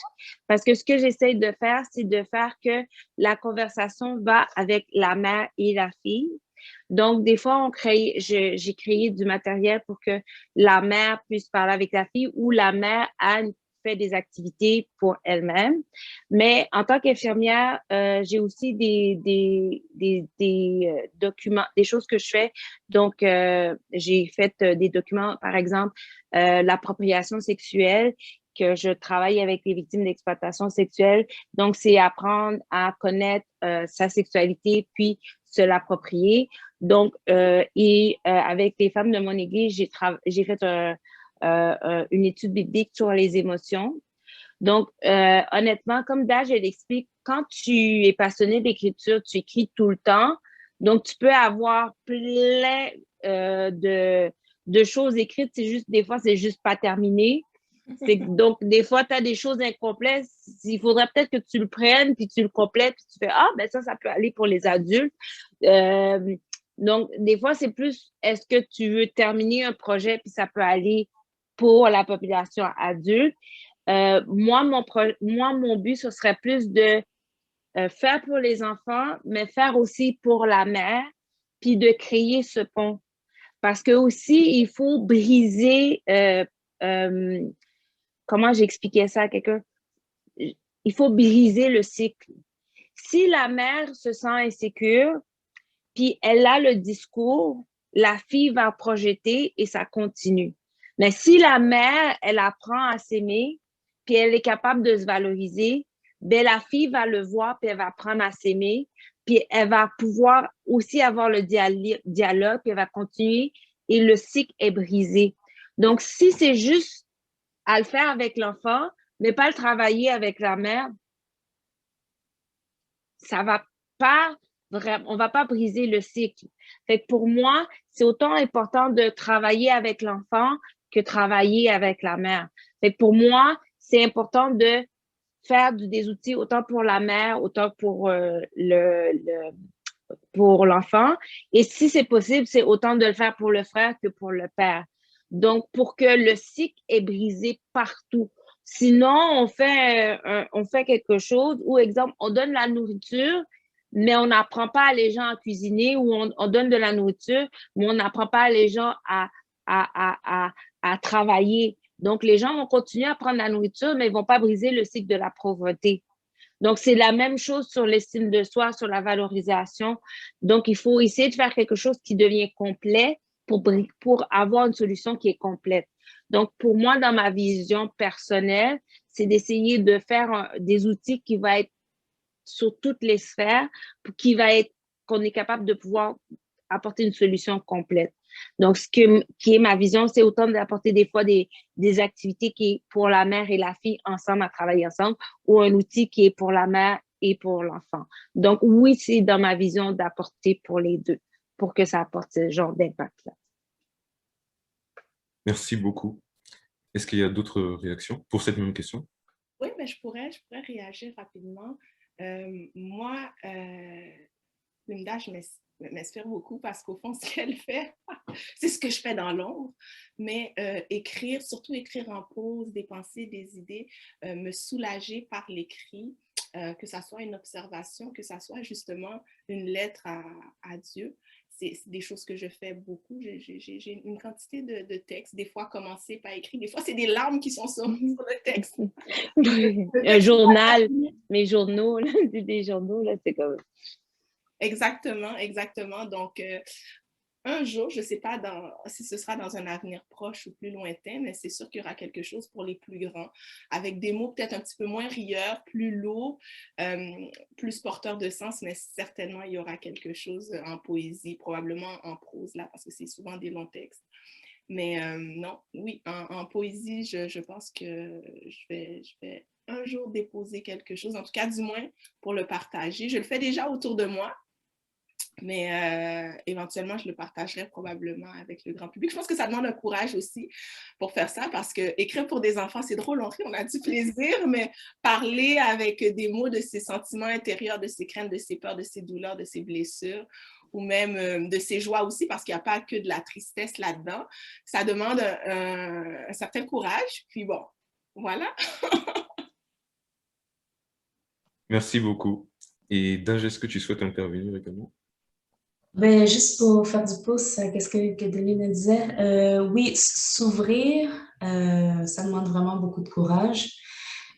Parce que ce que j'essaie de faire, c'est de faire que la conversation va avec la mère et la fille. Donc, des fois, j'ai créé du matériel pour que la mère puisse parler avec la fille ou la mère fait des activités pour elle-même. Mais en tant qu'infirmière, j'ai aussi des documents, des choses que je fais. Donc, j'ai fait des documents, par exemple, l'appropriation sexuelle, que je travaille avec les victimes d'exploitation sexuelle. Donc, c'est apprendre à connaître sa sexualité, puis se l'approprier. Donc, avec les femmes de mon église, j'ai fait une étude biblique sur les émotions. Donc, honnêtement, comme Dash, elle explique, quand tu es passionné d'écriture, tu écris tout le temps. Donc, tu peux avoir plein de choses écrites. C'est juste, des fois, c'est juste pas terminé. Donc, des fois, tu as des choses incomplètes. Il faudrait peut-être que tu le prennes, puis tu le complètes, puis tu fais, ah, ben ça peut aller pour les adultes. Donc, des fois, c'est plus, est-ce que tu veux terminer un projet, puis ça peut aller pour la population adulte. Moi, mon but, ce serait plus de faire pour les enfants, mais faire aussi pour la mère, puis de créer ce pont. Parce que aussi, il faut briser, comment j'expliquais ça à quelqu'un? Il faut briser le cycle. Si la mère se sent insécure, puis elle a le discours, la fille va projeter et ça continue. Mais si la mère, elle apprend à s'aimer, puis elle est capable de se valoriser, ben la fille va le voir, puis elle va apprendre à s'aimer, puis elle va pouvoir aussi avoir le dialogue, puis elle va continuer et le cycle est brisé. Donc, si c'est juste à le faire avec l'enfant, mais pas le travailler avec la mère, ça va pas vraiment, on va pas briser le cycle. Fait que pour moi, c'est autant important de travailler avec l'enfant que travailler avec la mère. Fait que pour moi, c'est important de faire des outils autant pour la mère, autant pour pour l'enfant. Et si c'est possible, c'est autant de le faire pour le frère que pour le père. Donc, pour que le cycle est brisé partout. Sinon, on fait quelque chose où, exemple, on donne la nourriture, mais on n'apprend pas les gens à cuisiner, ou on donne de la nourriture, mais on n'apprend pas les gens à travailler. Donc, les gens vont continuer à prendre la nourriture, mais ils ne vont pas briser le cycle de la pauvreté. Donc, c'est la même chose sur l'estime de soi, sur la valorisation. Donc, il faut essayer de faire quelque chose qui devient complet pour avoir une solution qui est complète. Donc, pour moi, dans ma vision personnelle, c'est d'essayer de faire des outils qui vont être sur toutes les sphères, qu'on est capable de pouvoir apporter une solution complète. Donc, qui est ma vision, c'est autant d'apporter des fois des activités qui est pour la mère et la fille ensemble, à travailler ensemble, ou un outil qui est pour la mère et pour l'enfant. Donc, oui, c'est dans ma vision d'apporter pour les deux, pour que ça apporte ce genre d'impact-là. Merci beaucoup. Est-ce qu'il y a d'autres réactions pour cette même question? Oui, mais je pourrais réagir rapidement. Moi, Linda, je m'inspire beaucoup parce qu'au fond, ce qu'elle fait, c'est ce que je fais dans l'ombre. Mais écrire, surtout écrire en pause, des pensées, des idées, me soulager par l'écrit, que ça soit une observation, que ça soit justement une lettre à Dieu. C'est des choses que je fais beaucoup. J'ai une quantité de textes, des fois commencés par écrit, des fois c'est des larmes qui sont sur le texte. Un journal, mes journaux, là, des journaux, là, c'est comme... Exactement, exactement. Donc, un jour, je ne sais pas si ce sera dans un avenir proche ou plus lointain, mais c'est sûr qu'il y aura quelque chose pour les plus grands, avec des mots peut-être un petit peu moins rieurs, plus lourds, plus porteurs de sens, mais certainement, il y aura quelque chose en poésie, probablement en prose, là, parce que c'est souvent des longs textes. Mais non, oui, en poésie, je pense que je vais un jour déposer quelque chose, en tout cas, du moins, pour le partager. Je le fais déjà autour de moi. Mais éventuellement, je le partagerai probablement avec le grand public. Je pense que ça demande un courage aussi pour faire ça, parce que écrire pour des enfants, c'est drôle, on a du plaisir, mais parler avec des mots de ses sentiments intérieurs, de ses craintes, de ses peurs, de ses douleurs, de ses blessures, ou même de ses joies aussi, parce qu'il n'y a pas que de la tristesse là-dedans, ça demande un certain courage. Puis bon, voilà. Merci beaucoup. Et Daj, est-ce que tu souhaites intervenir également? Ben, juste pour faire du pouce à ce que Denis me disait, oui, s'ouvrir, ça demande vraiment beaucoup de courage.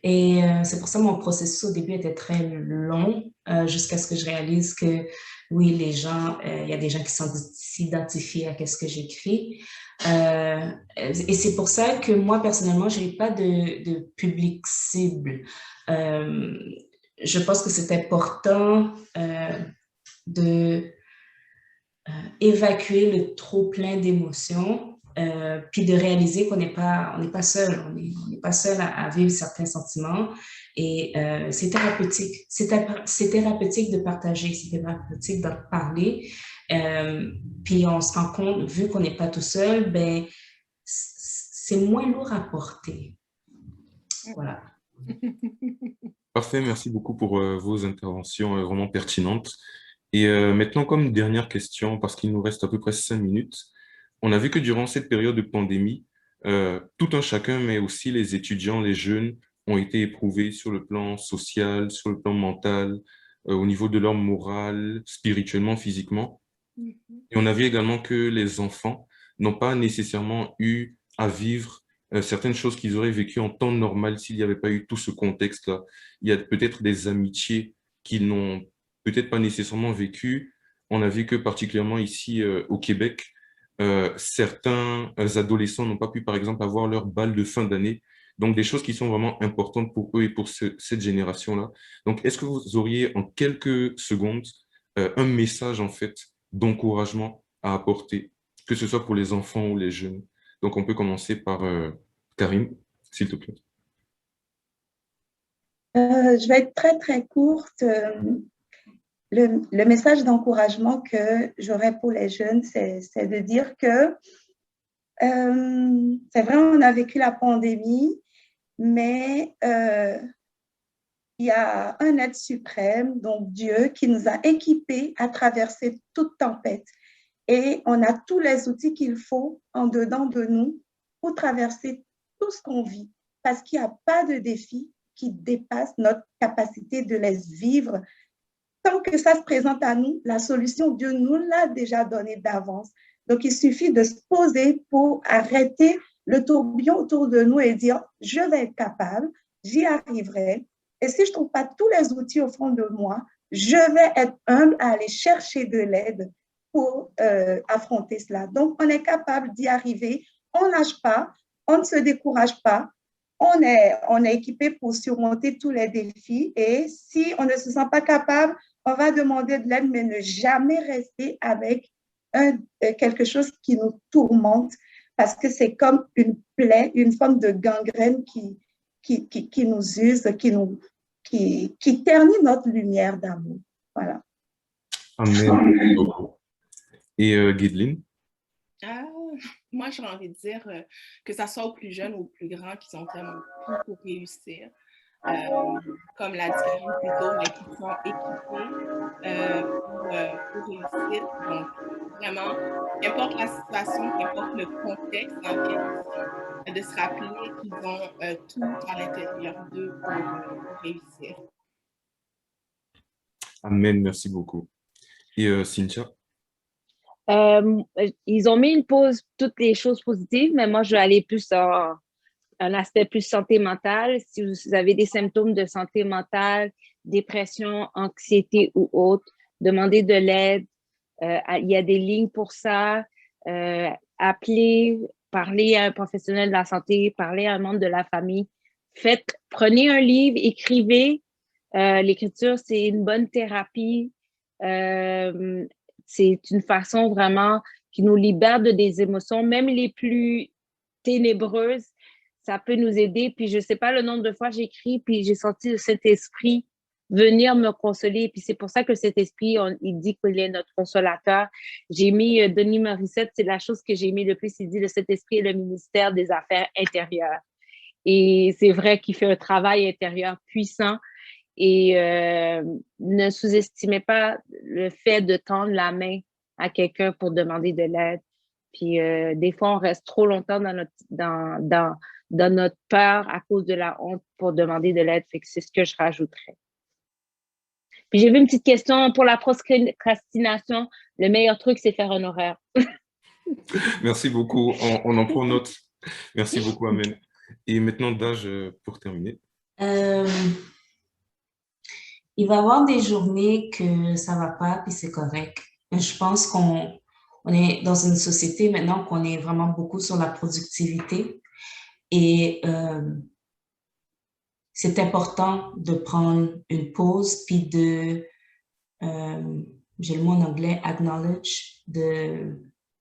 Et c'est pour ça que mon processus au début était très long, jusqu'à ce que je réalise que oui, les gens, il y a des gens qui s'identifient à ce que j'écris. Et c'est pour ça que moi, personnellement, je n'ai pas de public cible. Je pense que c'est important de évacuer le trop plein d'émotions, puis de réaliser qu'on n'est pas seul, on n'est pas seul à vivre certains sentiments. Et c'est thérapeutique. C'est thérapeutique de partager, c'est thérapeutique d'en parler. Puis on se rend compte, vu qu'on n'est pas tout seul, ben, c'est moins lourd à porter. Voilà. Parfait, merci beaucoup pour vos interventions vraiment pertinentes. Et maintenant, comme dernière question, parce qu'il nous reste à peu près 5 minutes, on a vu que durant cette période de pandémie, tout un chacun, mais aussi les étudiants, les jeunes, ont été éprouvés sur le plan social, sur le plan mental, au niveau de leur morale, spirituellement, physiquement. Et on a vu également que les enfants n'ont pas nécessairement eu à vivre certaines choses qu'ils auraient vécues en temps normal s'il n'y avait pas eu tout ce contexte-là. Il y a peut-être des amitiés qu'ils n'ont peut-être pas nécessairement vécues. On a vu que particulièrement ici au Québec, certains adolescents n'ont pas pu, par exemple, avoir leur bal de fin d'année. Donc, des choses qui sont vraiment importantes pour eux et pour cette génération-là. Donc, est-ce que vous auriez en quelques secondes un message, en fait, d'encouragement à apporter, que ce soit pour les enfants ou les jeunes? Donc, on peut commencer par Karine, s'il te plaît. Je vais être très, très courte. Le message d'encouragement que j'aurais pour les jeunes, c'est de dire que c'est vrai, on a vécu la pandémie, mais il y a un être suprême, donc Dieu, qui nous a équipés à traverser toute tempête. Et on a tous les outils qu'il faut en dedans de nous pour traverser tout ce qu'on vit. Parce qu'il n'y a pas de défi qui dépasse notre capacité de les vivre. Tant que ça se présente à nous, la solution, Dieu nous l'a déjà donnée d'avance. Donc, il suffit de se poser pour arrêter le tourbillon autour de nous et dire, je vais être capable, j'y arriverai. Et si je ne trouve pas tous les outils au fond de moi, je vais être humble à aller chercher de l'aide pour affronter cela. Donc, on est capable d'y arriver. On ne lâche pas, on ne se décourage pas. On est équipé pour surmonter tous les défis. Et si on ne se sent pas capable, on va demander de l'aide, mais ne jamais rester avec quelque chose qui nous tourmente, parce que c'est comme une plaie, une forme de gangrène qui nous use, qui ternit notre lumière d'amour. Voilà. Amen. Et Guideline? Moi, j'aurais envie de dire que ça soit aux plus jeunes ou aux plus grands qui sont vraiment tout pour réussir. Comme l'a dit Karine plus tôt, mais qui sont équipés pour réussir. Donc, vraiment, qu'importe la situation, qu'importe le contexte dans lequel ils sont, de se rappeler qu'ils ont tout à l'intérieur d'eux pour réussir. Amen, merci beaucoup. Et Cynthia? Ils ont mis une pause, toutes les choses positives, mais moi, je vais aller plus en un aspect plus santé mentale. Si vous avez des symptômes de santé mentale, dépression, anxiété ou autre, demandez de l'aide. Il y a des lignes pour ça. Appelez, parlez à un professionnel de la santé, parlez à un membre de la famille. Prenez un livre, écrivez. L'écriture, c'est une bonne thérapie. C'est une façon vraiment qui nous libère de des émotions, même les plus ténébreuses. Ça peut nous aider. Puis je ne sais pas le nombre de fois j'écris, puis j'ai senti le Saint-Esprit venir me consoler. Puis c'est pour ça que cet esprit, il dit qu'il est notre consolateur. J'ai mis Denis Morissette, c'est la chose que j'ai mis le plus. Il dit le Saint-Esprit est le ministère des Affaires intérieures. Et c'est vrai qu'il fait un travail intérieur puissant. Et ne sous-estimez pas le fait de tendre la main à quelqu'un pour demander de l'aide. Puis des fois, on reste trop longtemps dans notre peur à cause de la honte pour demander de l'aide. Fait que c'est ce que je rajouterais. Puis j'ai vu une petite question pour la procrastination. Le meilleur truc, c'est faire un horaire. Merci beaucoup. On en prend note. Merci beaucoup, Amen. Et maintenant, Daj, pour terminer. Il va y avoir des journées que ça va pas, puis c'est correct. Je pense qu'on est dans une société maintenant qu'on est vraiment beaucoup sur la productivité et c'est important de prendre une pause puis j'ai le mot en anglais, acknowledge, de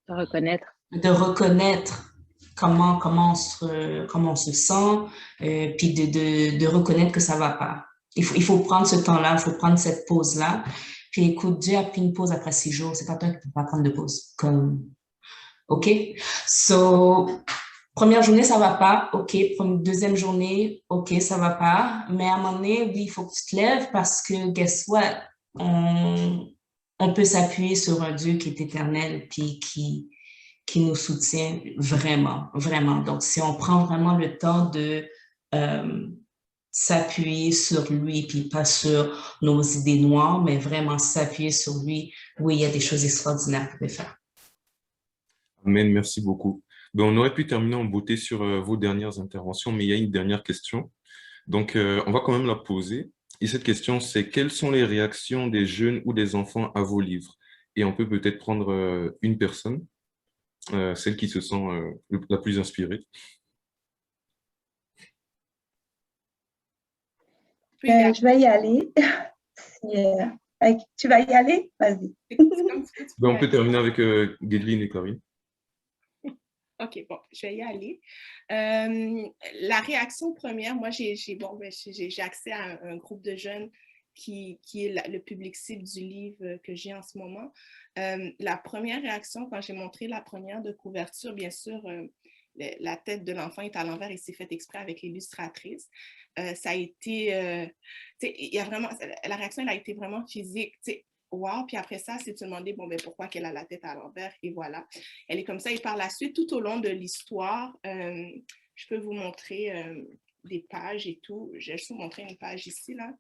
reconnaître comment on se sent, puis de reconnaître que ça va pas. Il faut prendre ce temps-là, il faut prendre cette pause-là. Puis écoute, Dieu a pris une pause après 6 jours, c'est pas toi qui peux pas prendre de pause. OK? So, première journée, ça va pas. OK. Deuxième journée, OK, ça va pas. Mais à un moment donné, oui, il faut que tu te lèves parce que, guess what? On peut s'appuyer sur un Dieu qui est éternel puis qui nous soutient vraiment, vraiment. Donc, si on prend vraiment le temps de s'appuyer sur lui, puis pas sur nos idées noires, mais vraiment s'appuyer sur lui, oui, il y a des choses extraordinaires qu'on peut faire. Amen, merci beaucoup. Ben, on aurait pu terminer en beauté sur vos dernières interventions, mais il y a une dernière question. Donc, on va quand même la poser. Et cette question, c'est quelles sont les réactions des jeunes ou des enfants à vos livres? Et on peut peut-être prendre une personne, celle qui se sent la plus inspirée. Je vais y aller. Tu vas y aller? Vas-y. Ben, on peut terminer avec Guédeline et Karine. OK, bon, je vais y aller. La réaction première, moi, j'ai accès à un groupe de jeunes qui est le public cible du livre que j'ai en ce moment. La première réaction, quand j'ai montré la première de couverture, bien sûr, la tête de l'enfant est à l'envers et c'est fait exprès avec l'illustratrice. Ça a été, il y a vraiment, la réaction, elle a été vraiment physique, wow, puis après ça, c'est de se demander, bon, ben, pourquoi qu'elle a la tête à l'envers, et voilà. Elle est comme ça, et par la suite, tout au long de l'histoire, je peux vous montrer des pages et tout. Je vais juste vous montrer une page ici, là.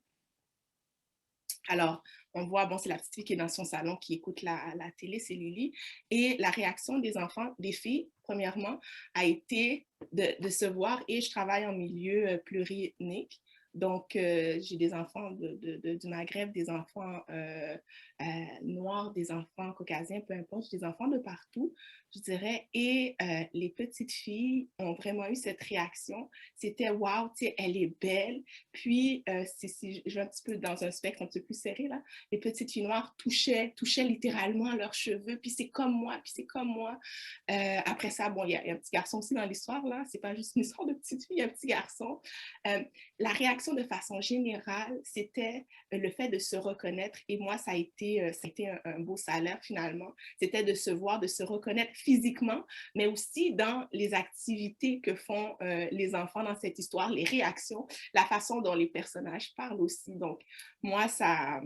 Alors, on voit, bon, c'est la petite fille qui est dans son salon, qui écoute la télé, c'est Lily. Et la réaction des enfants, des filles, premièrement, a été de se voir, et je travaille en milieu pluriethnique. Donc, j'ai des enfants du Maghreb, des enfants noirs, des enfants caucasiens, peu importe, des enfants de partout, je dirais. Et les petites filles ont vraiment eu cette réaction. C'était « wow, tu sais, elle est belle ». Puis, si je vais un petit peu dans un spectre un petit peu plus serré, là, les petites filles noires touchaient littéralement leurs cheveux. Puis c'est comme moi, puis c'est comme moi. Après ça, bon, il y a un petit garçon aussi dans l'histoire, là. C'est pas juste une histoire de petite fille, il y a un petit garçon. La réaction de façon générale, c'était le fait de se reconnaître. Et moi, ça a été un beau salaire finalement. C'était de se voir, de se reconnaître physiquement, mais aussi dans les activités que font les enfants dans cette histoire, les réactions, la façon dont les personnages parlent aussi. Donc, moi, ça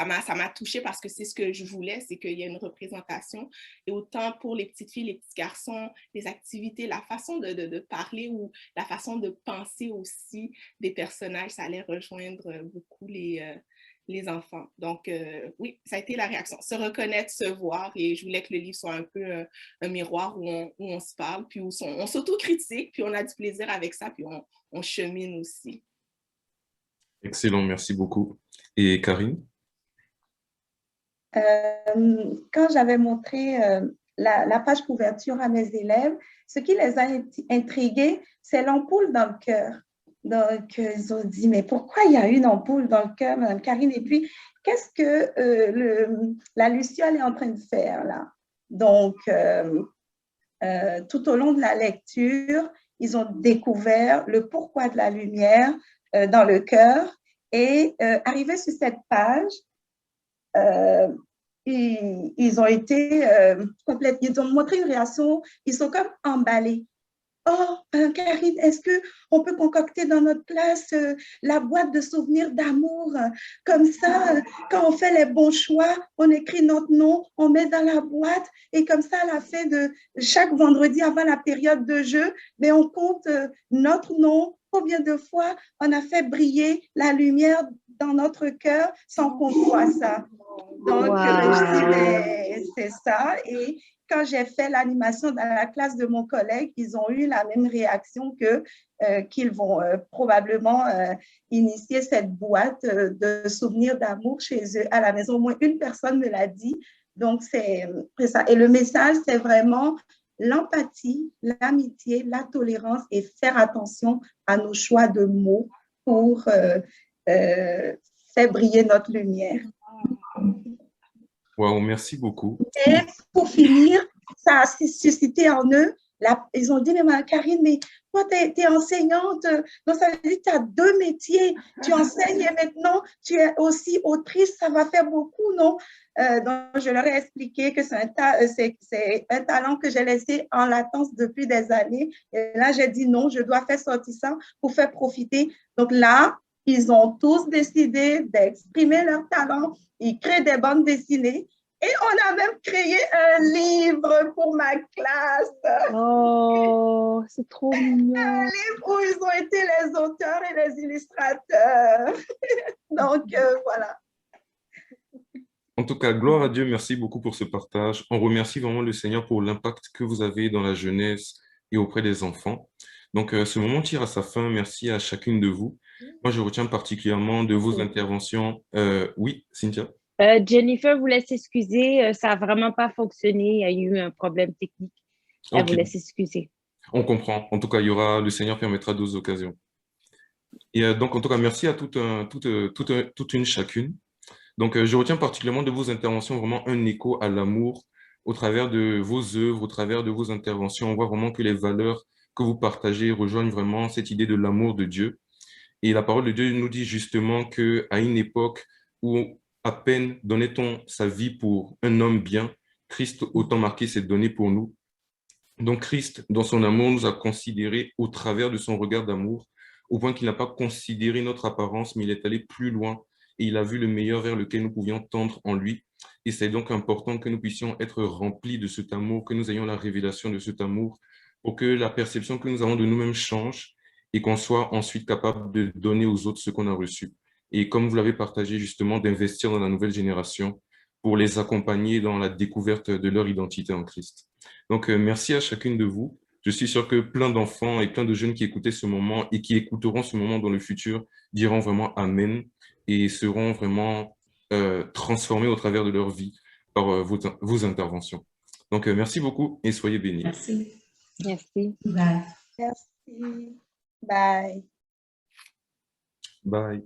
m'a touchée parce que c'est ce que je voulais, c'est qu'il y ait une représentation. Et autant pour les petites filles, les petits garçons, les activités, la façon de parler ou la façon de penser aussi des personnages, ça allait rejoindre beaucoup les enfants. Donc, oui, ça a été la réaction. Se reconnaître, se voir. Et je voulais que le livre soit un peu un miroir où on se parle, puis où on s'autocritique, puis on a du plaisir avec ça, puis on chemine aussi. Excellent, merci beaucoup. Et Karine? Quand j'avais montré la page couverture à mes élèves, ce qui les a intrigués, c'est l'ampoule dans le cœur. Donc, ils ont dit, mais pourquoi il y a une ampoule dans le cœur, Mme Karine? Et puis, qu'est-ce que la luciole est en train de faire là? Donc, tout au long de la lecture, ils ont découvert le pourquoi de la lumière dans le cœur. Et arrivé sur cette page, ils ont été complètes. Ils ont montré une réaction, ils sont comme emballés. Oh, Karine, est-ce qu'on peut concocter dans notre classe la boîte de souvenirs d'amour? Comme ça, quand on fait les bons choix, on écrit notre nom, on met dans la boîte et comme ça, à la fin de chaque vendredi avant la période de jeu, mais on compte notre nom, combien de fois on a fait briller la lumière dans notre cœur sans qu'on voit ça. Donc, je dis, mais c'est ça. Et quand j'ai fait l'animation dans la classe de mon collègue, ils ont eu la même réaction qu'ils vont probablement initier cette boîte de souvenirs d'amour chez eux à la maison. Au moins une personne me l'a dit. Donc, c'est ça. Et le message, c'est vraiment l'empathie, l'amitié, la tolérance et faire attention à nos choix de mots pour faire briller notre lumière. Wow, merci beaucoup. Et pour finir, ça a suscité en eux, ils ont dit, mais Karine, mais toi, tu es enseignante, donc ça veut dire que tu as 2 métiers, tu enseignes et maintenant tu es aussi autrice, ça va faire beaucoup, non? Donc, je leur ai expliqué que c'est un talent que j'ai laissé en latence depuis des années. Et là, j'ai dit non, je dois faire sortir ça pour faire profiter. Donc là, ils ont tous décidé d'exprimer leur talent. Ils créent des bandes dessinées. Et on a même créé un livre pour ma classe. Oh, c'est trop mignon. Un livre où ils ont été les auteurs et les illustrateurs. Donc, voilà. En tout cas, gloire à Dieu, merci beaucoup pour ce partage. On remercie vraiment le Seigneur pour l'impact que vous avez dans la jeunesse et auprès des enfants. Donc, ce moment tire à sa fin. Merci à chacune de vous. Moi, je retiens particulièrement de vos interventions. Oui, Cynthia? Jennifer voulait s'excuser. Ça n'a vraiment pas fonctionné. Il y a eu un problème technique. Elle voulait s'excuser. On comprend. En tout cas, le Seigneur permettra d'autres occasions. Et donc, en tout cas, merci à toute une chacune. Donc, je retiens particulièrement de vos interventions vraiment un écho à l'amour au travers de vos œuvres, au travers de vos interventions. On voit vraiment que les valeurs que vous partagez rejoignent vraiment cette idée de l'amour de Dieu. Et la parole de Dieu nous dit justement qu'à une époque où à peine donnait-on sa vie pour un homme bien, Christ autant marqué s'est donné pour nous. Donc Christ, dans son amour, nous a considérés au travers de son regard d'amour, au point qu'il n'a pas considéré notre apparence, mais il est allé plus loin et il a vu le meilleur vers lequel nous pouvions tendre en lui. Et c'est donc important que nous puissions être remplis de cet amour, que nous ayons la révélation de cet amour, pour que la perception que nous avons de nous-mêmes change et qu'on soit ensuite capable de donner aux autres ce qu'on a reçu. Et comme vous l'avez partagé justement, d'investir dans la nouvelle génération pour les accompagner dans la découverte de leur identité en Christ. Donc, merci à chacune de vous. Je suis sûr que plein d'enfants et plein de jeunes qui écoutaient ce moment et qui écouteront ce moment dans le futur diront vraiment Amen et seront vraiment transformés au travers de leur vie par vos interventions. Donc, merci beaucoup et soyez bénis. Merci. Merci. Bye. Merci. Bye. Bye.